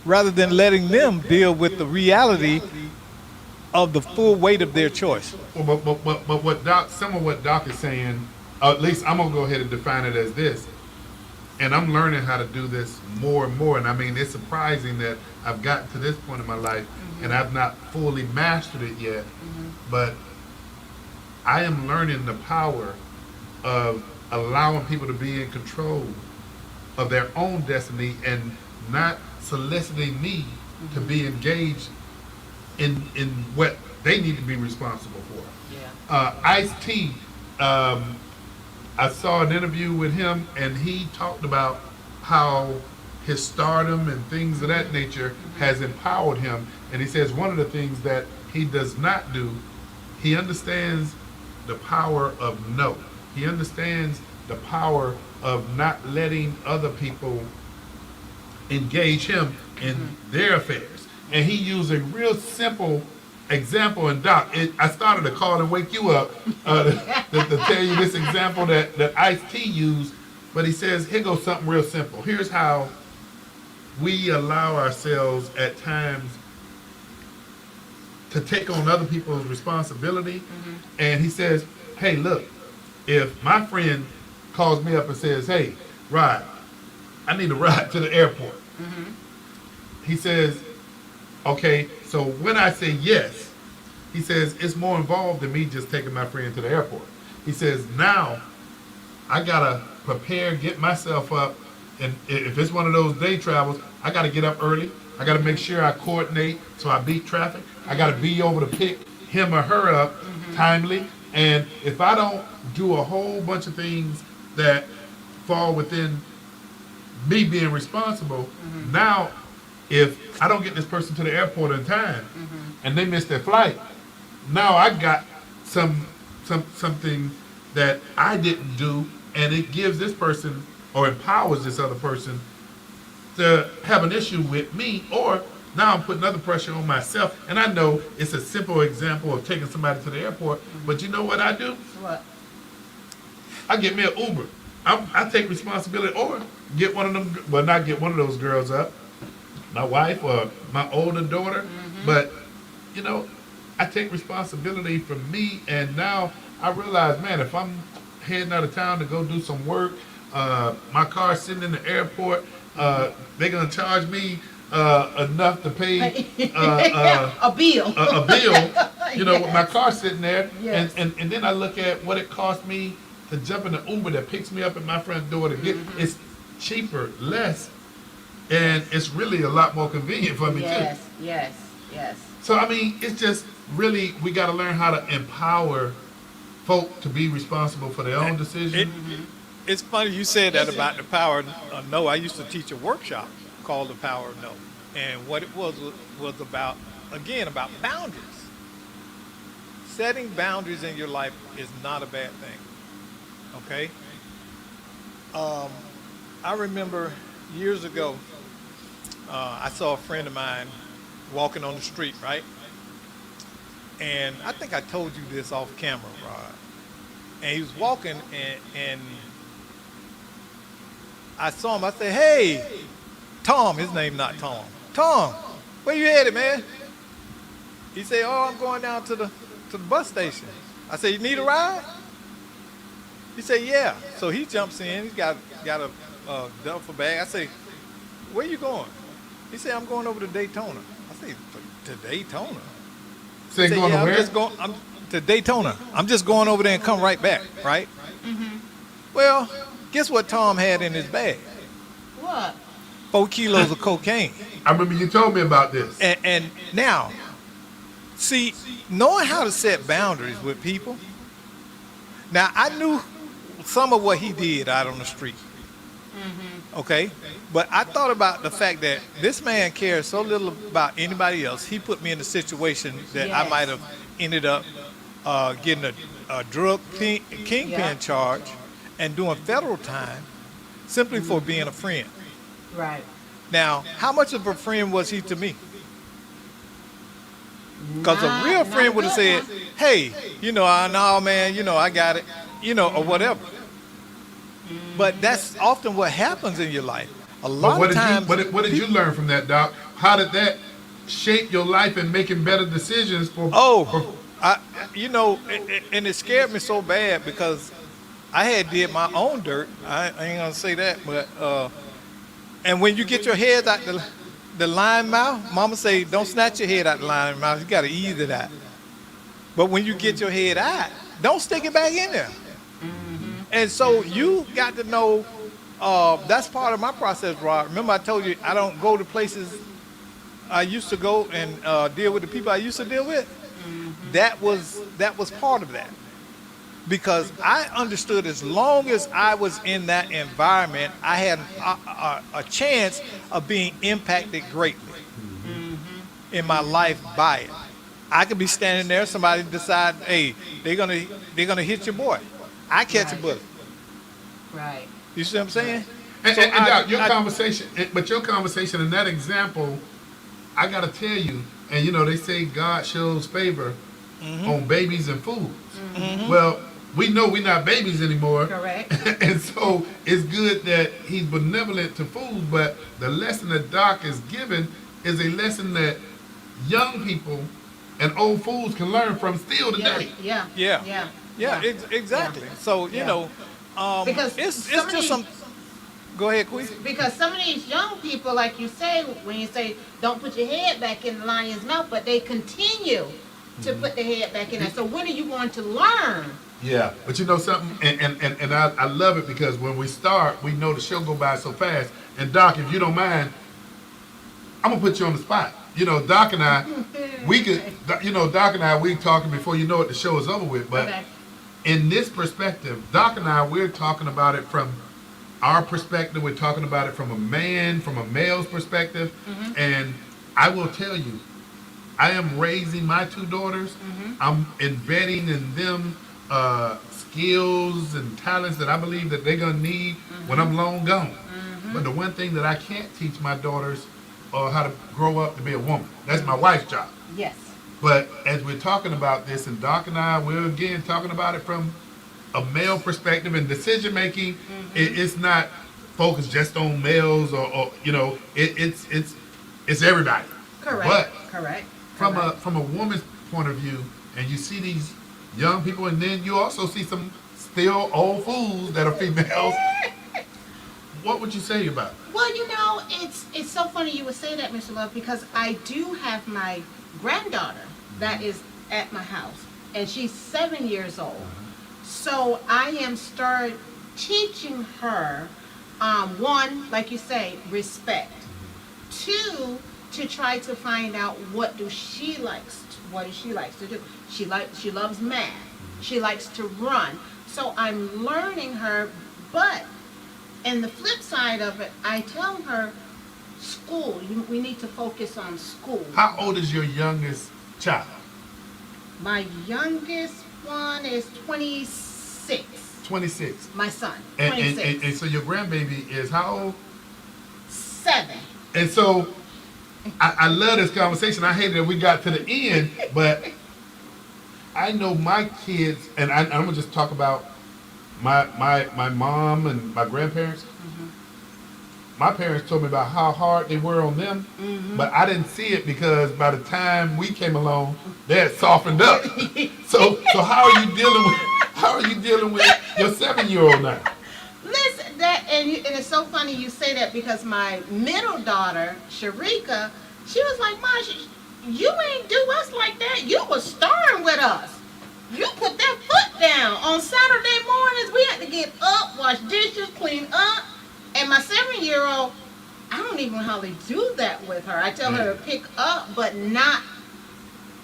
Speaker 3: rather than letting them deal with the reality of the full weight of their choice.
Speaker 1: Well, but what Doc, some of what Doc is saying, at least I'm gonna go ahead and define it as this. And I'm learning how to do this more and more. And I mean, it's surprising that I've gotten to this point in my life and I've not fully mastered it yet. But I am learning the power of allowing people to be in control of their own destiny and not soliciting me to be engaged in what they need to be responsible for.
Speaker 2: Yeah.
Speaker 1: Ice-T, I saw an interview with him and he talked about how his stardom and things of that nature has empowered him. And he says one of the things that he does not do, he understands the power of no. He understands the power of not letting other people engage him in their affairs. And he used a real simple example. And Doc, I started to call and wake you up to tell you this example that Ice-T used. But he says, here goes something real simple. Here's how we allow ourselves at times to take on other people's responsibility. And he says, hey, look, if my friend calls me up and says, hey, Rod, I need a ride to the airport. He says, okay, so when I say yes, he says, it's more involved than me just taking my friend to the airport. He says, now I gotta prepare, get myself up, and if it's one of those day travels, I gotta get up early. I gotta make sure I coordinate so I beat traffic. I gotta be over to pick him or her up timely. And if I don't do a whole bunch of things that fall within me being responsible, now if I don't get this person to the airport in time and they miss their flight, now I got something that I didn't do, and it gives this person or empowers this other person to have an issue with me, or now I'm putting other pressure on myself. And I know it's a simple example of taking somebody to the airport, but you know what I do?
Speaker 2: What?
Speaker 1: I get me an Uber. I take responsibility, or get one of them, well, not get one of those girls up, my wife or my older daughter, but you know, I take responsibility for me. And now I realize, man, if I'm heading out of town to go do some work, my car's sitting in the airport, they're gonna charge me enough to pay
Speaker 2: a bill.
Speaker 1: a bill, you know, with
Speaker 2: Yes.
Speaker 1: my car sitting there.
Speaker 2: Yes.
Speaker 1: And then I look at what it cost me to jump in the Uber that picks me up at my front door to get, it's cheaper, less, and it's really a lot more convenient for me
Speaker 2: Yes,
Speaker 1: too.
Speaker 2: yes, yes.
Speaker 1: So I mean, it's just really, we gotta learn how to empower folk to be responsible for their own decisions.
Speaker 3: It's funny you said that about the power of no. I used to teach a workshop called The Power of No. And what it was about, again, about boundaries. Setting boundaries in your life is not a bad thing. Okay? I remember years ago, I saw a friend of mine walking on the street, right? And I think I told you this off camera, Rod. And he was walking, and I saw him. I said, "Hey, Tom." His name not Tom. Tom, where you headed, man? He said, "Oh, I'm going down to the bus station." I said, "You need a ride?" He said, "Yeah." So he jumps in. He's got a duffel bag. I say, "Where you going?" He said, "I'm going over to Daytona." I say, "To Daytona?"
Speaker 1: Say
Speaker 3: He said,
Speaker 1: going
Speaker 3: "Yeah,
Speaker 1: to where?
Speaker 3: I'm to Daytona. I'm just going over there and come right back, right?" Well, guess what Tom had in his bag?
Speaker 2: What?
Speaker 3: 4 kilos of cocaine.
Speaker 1: I remember you told me about this.
Speaker 3: And now, see, knowing how to set boundaries with people. Now, I knew some of what he did out on the street. Okay? But I thought about the fact that this man cares so little about anybody else. He put me in a situation that I
Speaker 2: Yes.
Speaker 3: might have ended up getting a drug kingpin
Speaker 2: Yeah.
Speaker 3: charge and doing federal time simply for being a friend.
Speaker 2: Right.
Speaker 3: Now, how much of a friend was he to me? Because a
Speaker 2: Not-
Speaker 3: real
Speaker 2: not
Speaker 3: friend
Speaker 2: a
Speaker 3: would have
Speaker 2: good
Speaker 3: said,
Speaker 2: one.
Speaker 3: "Hey, no, man, I got it, or whatever." But that's often what happens in your life. A
Speaker 1: But
Speaker 3: lot
Speaker 1: what
Speaker 3: of
Speaker 1: did
Speaker 3: times,
Speaker 1: what did you learn from that, Doc? How did that shape your life in making better decisions for?
Speaker 3: and it scared me so bad because I had did my own dirt. I ain't gonna say that, but and when you get your head out the line mouth, Mama say, "Don't snatch your head out the line mouth. You gotta ease it out." But when you get your head out, don't stick it back in there. And so you got to know. That's part of my process, Rod. Remember, I told you I don't go to places I used to go and deal with the people I used to deal with. That was part of that, because I understood as long as I was in that environment, I had a chance of being impacted greatly in my life by it. I could be standing there, somebody decide, hey, they're gonna hit your boy. I catch a bullet.
Speaker 2: Right.
Speaker 3: You see what I'm saying?
Speaker 1: And,
Speaker 3: So
Speaker 1: and Doc, your
Speaker 3: I-
Speaker 1: conversation in that example, I gotta tell you, and they say God shows favor on babies and fools. Well, we know we're not babies anymore.
Speaker 2: Correct.
Speaker 1: And so it's good that he's benevolent to fools, but the lesson that Doc is given is a lesson that young people and old fools can learn from still today.
Speaker 2: Yeah.
Speaker 3: Yeah.
Speaker 2: Yeah.
Speaker 3: Yeah, exactly. So
Speaker 2: Because
Speaker 3: it's
Speaker 2: some of
Speaker 3: just
Speaker 2: these-
Speaker 3: some. Go ahead, Queen.
Speaker 2: Because some of these young people, like you say, when you say don't put your head back in the lion's mouth, but they continue to put their head back in there. So when are you going to learn?
Speaker 1: Yeah, but you know something, and I love it because when we start, we know the show go by so fast. And Doc, if you don't mind, I'm gonna put you on the spot. Doc and I, we could, Doc and I, we talking before you know it, the show is over with. But
Speaker 2: Okay.
Speaker 1: in this perspective, Doc and I, we're talking about it from our perspective. We're talking about it from a male's perspective. And I will tell you, I am raising my two daughters. I'm embedding in them skills and talents that I believe that they're gonna need when I'm long gone. But the one thing that I can't teach my daughters are how to grow up to be a woman. That's my wife's job.
Speaker 2: Yes.
Speaker 1: But as we're talking about this, and Doc and I, we're again talking about it from a male perspective, and decision making, it's not focused just on males or it's everybody.
Speaker 2: Correct.
Speaker 1: But
Speaker 2: Correct.
Speaker 1: from a woman's point of view, and you see these young people, and then you also see some still old fools that are females. What would you say about it?
Speaker 2: Well, it's so funny you would say that, Mr. Love, because I do have my granddaughter that is at my house, and she's 7 years old. So I am start teaching her, one, like you say, respect. Two, to try to find out what does she likes to do. She loves math. She likes to run. So I'm learning her, but in the flip side of it, I tell her, school, we need to focus on school.
Speaker 1: How old is your youngest child?
Speaker 2: My youngest one is 26.
Speaker 1: 26.
Speaker 2: My son,
Speaker 1: And,
Speaker 2: 26.
Speaker 1: and so your grandbaby is how old?
Speaker 2: 7.
Speaker 1: And so I love this conversation. I hate that we got to the end, but I know my kids, and I'm gonna just talk about my mom and my grandparents. My parents told me about how hard they were on them, but I didn't see it because by the time we came along, they had softened up. So how are you dealing with your 7-year-old now?
Speaker 2: Listen, and it's so funny you say that because my middle daughter, Sharika, she was like, "Mom, you ain't do us like that. You was starring with us. You put that foot down. On Saturday mornings, we had to get up, wash dishes, clean up." And my 7-year-old, I don't even hardly do that with her. I tell her to pick up, but not.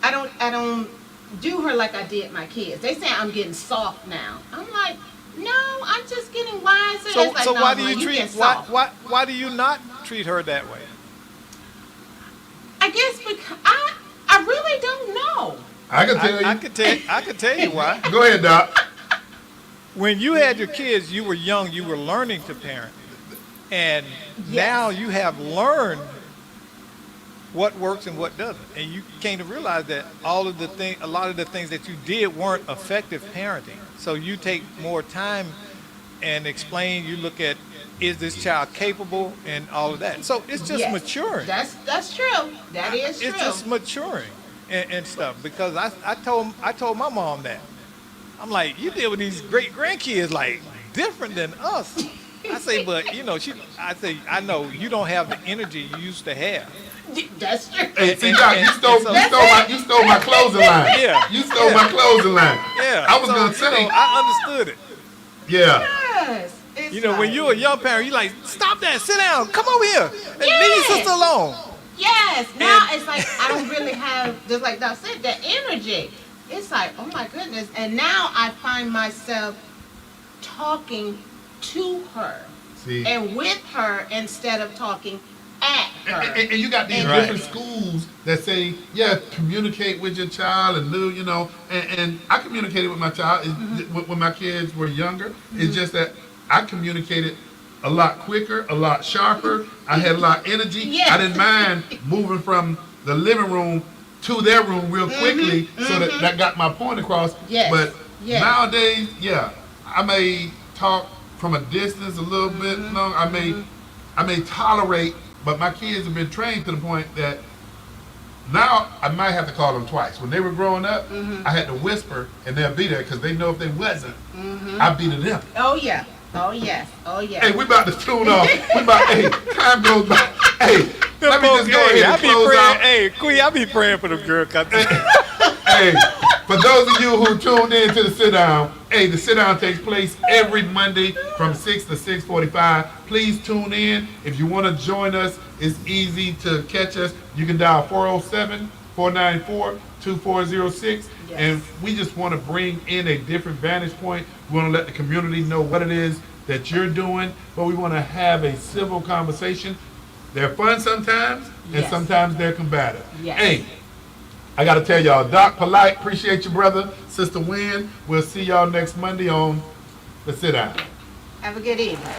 Speaker 2: I don't do her like I did my kids. They say I'm getting soft now. I'm like, no, I'm just getting wiser.
Speaker 3: So,
Speaker 2: It's like,
Speaker 3: so
Speaker 2: no,
Speaker 3: why do
Speaker 2: Ma,
Speaker 3: you
Speaker 2: getting
Speaker 3: treat
Speaker 2: soft.
Speaker 3: why do you not treat her that way?
Speaker 2: I guess because I really don't know.
Speaker 1: I can tell
Speaker 3: I could tell you why.
Speaker 1: you. Go ahead, Doc.
Speaker 3: When you had your kids, you were young, you were learning to parent. And now you have learned what works and what doesn't. And you came to realize that a lot of the things that you did weren't effective parenting. So you take more time and explain, you look at, is this child capable and all of that. So it's just
Speaker 2: Yes,
Speaker 3: maturing.
Speaker 2: That's true. That is true.
Speaker 3: It's just maturing and stuff. Because I told my mom that. I'm like, you deal with these great grandkids like different than us. I say, but I know you don't have the energy you used to have.
Speaker 2: That's true.
Speaker 1: Hey, see, Doc, you stole my closing line.
Speaker 3: Yeah.
Speaker 1: You stole my closing line.
Speaker 3: Yeah.
Speaker 1: I was gonna say.
Speaker 3: I understood it.
Speaker 1: Yeah.
Speaker 2: Yes. It's
Speaker 3: When
Speaker 2: like-
Speaker 3: you're a young parent, you like, stop that, sit down, come over here, and leave
Speaker 2: Yes.
Speaker 3: your sister alone.
Speaker 2: Yes. Now it's like I don't really have, just like Doc said, that energy. It's like, oh my goodness. And now I find myself talking to her
Speaker 1: See.
Speaker 2: and with her instead of talking at her.
Speaker 1: And you got these
Speaker 3: Right.
Speaker 1: different schools that say, yeah, communicate with your child and little, and I communicated with my child when my kids were younger. It's just that I communicated a lot quicker, a lot sharper. I had a lot of energy.
Speaker 2: Yes.
Speaker 1: I didn't mind moving from the living room to their room real quickly so that got my point across.
Speaker 2: Yes.
Speaker 1: But
Speaker 2: Yes.
Speaker 1: nowadays, yeah, I may talk from a distance a little bit. No, I may tolerate, but my kids have been trained to the point that now I might have to call them twice. When they were growing up, I had to whisper and they'll be there because they know if they wasn't, I'd be to them.
Speaker 2: Oh yeah. Oh yes. Oh yes.
Speaker 1: Hey, we about to tune off. Hey, time goes by. Hey, let me just go ahead
Speaker 3: I
Speaker 1: and
Speaker 3: be
Speaker 1: close
Speaker 3: praying.
Speaker 1: out.
Speaker 3: Hey, Queen, I be praying for them girl cupcakes.
Speaker 1: Hey, for those of you who tuned in to the sit down, hey, the sit down takes place every Monday from 6 to 6:45. Please tune in. If you want to join us, it's easy to catch us. You can dial 407-494-2406.
Speaker 2: Yes.
Speaker 1: And we just want to bring in a different vantage point. We want to let the community know what it is that you're doing, but we want to have a civil conversation. They're fun sometimes, and
Speaker 2: Yes.
Speaker 1: sometimes they're combative.
Speaker 2: Yes.
Speaker 1: Hey, I got to tell y'all, Doc Polite, appreciate you, brother. Sister Wynn, we'll see y'all next Monday on The Sit Down.
Speaker 2: Have a good evening.